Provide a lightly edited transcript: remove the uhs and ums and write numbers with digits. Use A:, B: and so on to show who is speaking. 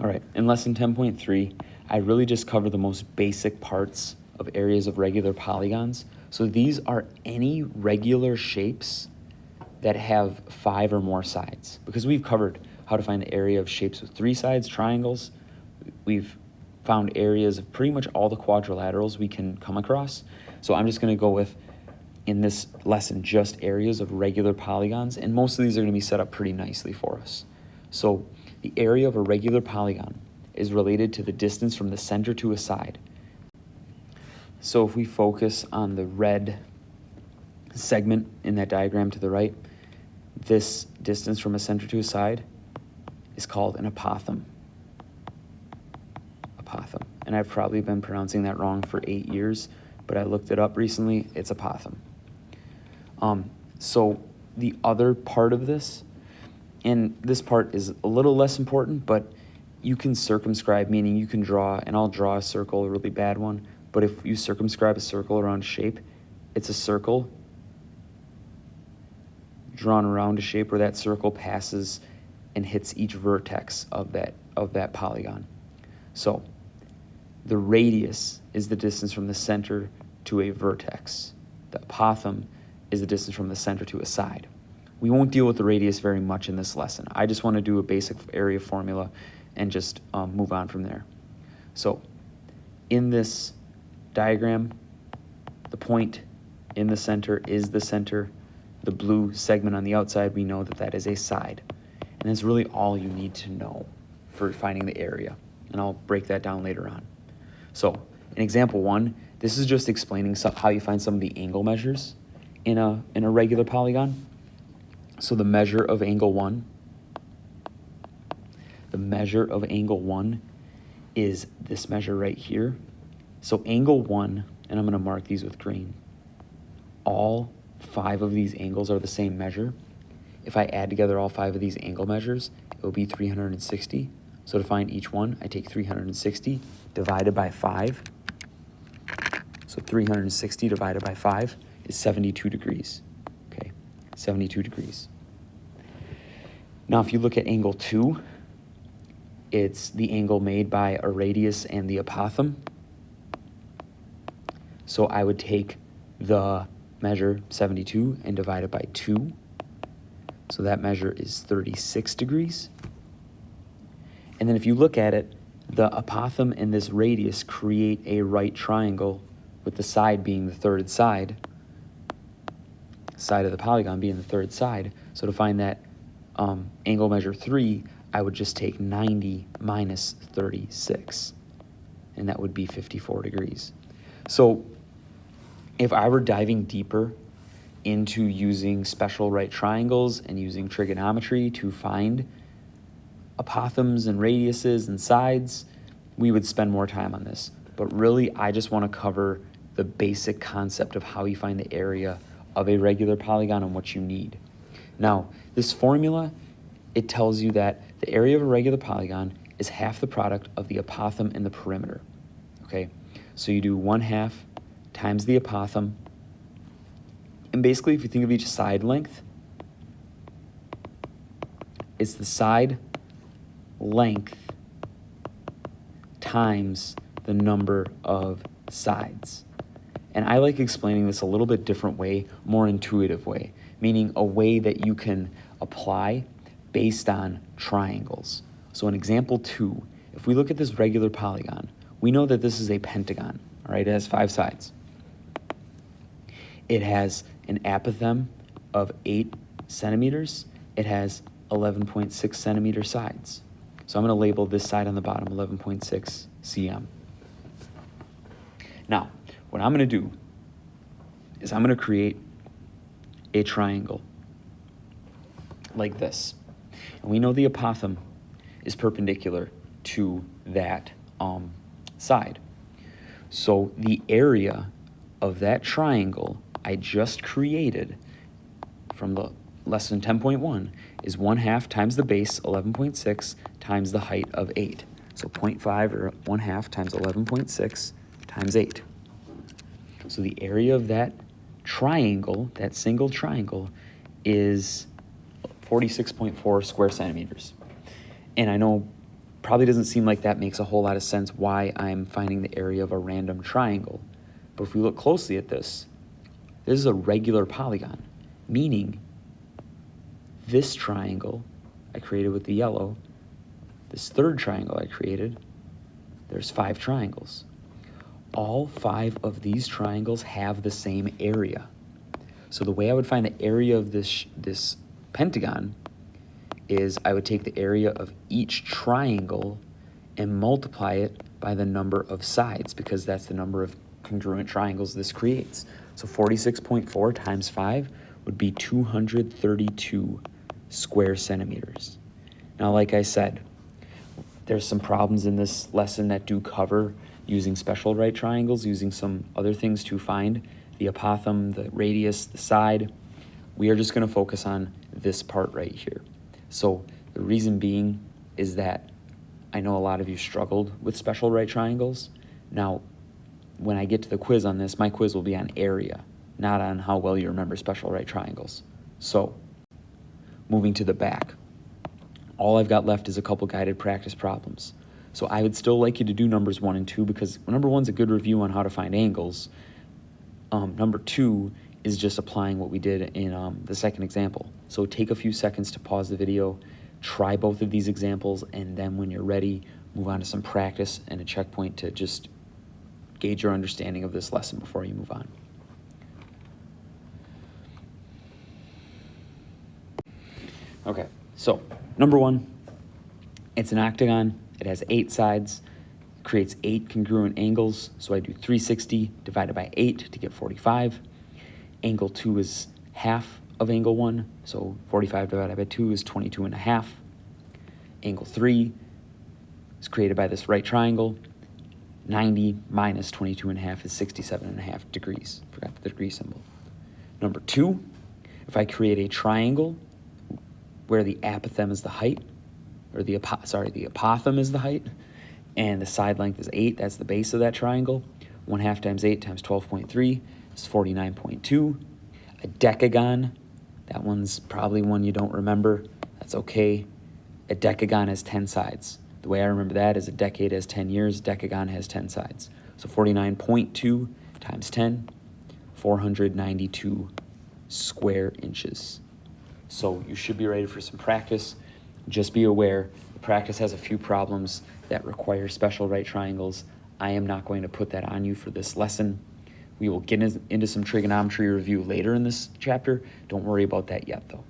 A: All right, in lesson 10.3, I really just cover the most basic parts of areas of regular polygons. So these are any regular shapes that have 5 or more sides. Because we've covered how to find the area of shapes with 3 sides, triangles. We've found areas of pretty much all the quadrilaterals we can come across. So I'm just going to go with, in this lesson, just areas of regular polygons, and most of these are going to be set up pretty nicely for us. So the area of a regular polygon is related to the distance from the center to a side. So if we focus on the red segment in that diagram to the right, this distance from a center to a side is called an apothem. Apothem. And I've probably been pronouncing that wrong for 8 years, but I looked it up recently. It's apothem. So the other part of this, and this part is a little less important, but you can circumscribe, meaning you can draw, and I'll draw a circle, a really bad one, but if you circumscribe a circle around a shape, it's a circle drawn around a shape where that circle passes and hits each vertex of that polygon. So the radius is the distance from the center to a vertex. The apothem is the distance from the center to a side. We won't deal with the radius very much in this lesson. I just want to do a basic area formula and just move on from there. So in this diagram, the point in the center is the center. The blue segment on the outside, we know that that is a side. And that's really all you need to know for finding the area. And I'll break that down later on. So in example 1, this is just explaining how you find some of the angle measures in a regular polygon. So the measure of angle 1 is this measure right here. So angle 1, and I'm going to mark these with green, all 5 of these angles are the same measure. If I add together all 5 of these angle measures, it will be 360. So to find each one, I take 360 divided by 5. So 360 divided by 5 is 72 degrees. Okay, 72 degrees. Now if you look at angle 2, it's the angle made by a radius and the apothem. So I would take the measure 72 and divide it by 2. So that measure is 36 degrees. And then if you look at it, the apothem and this radius create a right triangle with the side being the third side of the polygon being the third side. So to find that angle measure 3, I would just take 90 minus 36, and that would be 54 degrees. So if I were diving deeper into using special right triangles and using trigonometry to find apothems and radiuses and sides, we would spend more time on this. But really, I just want to cover the basic concept of how you find the area of a regular polygon and what you need. Now, this formula, it tells you that the area of a regular polygon is half the product of the apothem and the perimeter. Okay, so you do 1/2 times the apothem. And basically, if you think of each side length, it's the side length times the number of sides. And I like explaining this a little bit different way, more intuitive way, meaning a way that you can apply based on triangles. So in example 2, if we look at this regular polygon, we know that this is a pentagon, all right? It has 5 sides. It has an apothem of 8 centimeters. It has 11.6 centimeter sides. So I'm going to label this side on the bottom 11.6 cm. Now, what I'm going to do is I'm going to create a triangle like this. And we know the apothem is perpendicular to that side. So the area of that triangle I just created from the lesson 10.1 is 1/2 times the base, 11.6, times the height of 8. So 0.5 or 1/2 times 11.6 times 8. So the area of that triangle, that single triangle, is 46.4 square centimeters. And I know probably doesn't seem like that makes a whole lot of sense why I'm finding the area of a random triangle. But if we look closely at this is a regular polygon, meaning this triangle I created with the yellow, this third triangle I created, there's 5 triangles. All 5 of these triangles have the same area. So the way I would find the area of this pentagon is I would take the area of each triangle and multiply it by the number of sides, because that's the number of congruent triangles this creates. So 46.4 times 5 would be 232 square centimeters. Now, like I said, there's some problems in this lesson that do cover using special right triangles, using some other things to find the apothem, the radius, the side. We are just going to focus on this part right here. So the reason being is that I know a lot of you struggled with special right triangles. Now, when I get to the quiz on this, my quiz will be on area, not on how well you remember special right triangles. So, moving to the back, all I've got left is a couple guided practice problems. So I would still like you to do numbers 1 and 2, because number 1's a good review on how to find angles. Number 2 is just applying what we did in the second example. So take a few seconds to pause the video, try both of these examples, and then when you're ready, move on to some practice and a checkpoint to just gauge your understanding of this lesson before you move on. Okay, so number 1, it's an octagon. It has 8 sides, creates 8 congruent angles. So I do 360 divided by 8 to get 45. Angle 2 is half of angle 1, so 45 divided by 2 is 22.5. Angle 3 is created by this right triangle. 90 minus 22.5 is 67.5 degrees. Forgot the degree symbol. Number 2, if I create a triangle where the apothem is the height, or the apothem is the height, and the side length is 8, that's the base of that triangle. 1/2 times 8 times 12.3 is 49.2. A decagon, that one's probably one you don't remember. That's okay. A decagon has 10 sides. The way I remember that is a decade has 10 years, decagon has 10 sides. So 49.2 times 10, 492 square inches. So you should be ready for some practice. Just be aware, the practice has a few problems that require special right triangles. I am not going to put that on you for this lesson. We will get into some trigonometry review later in this chapter. Don't worry about that yet, though.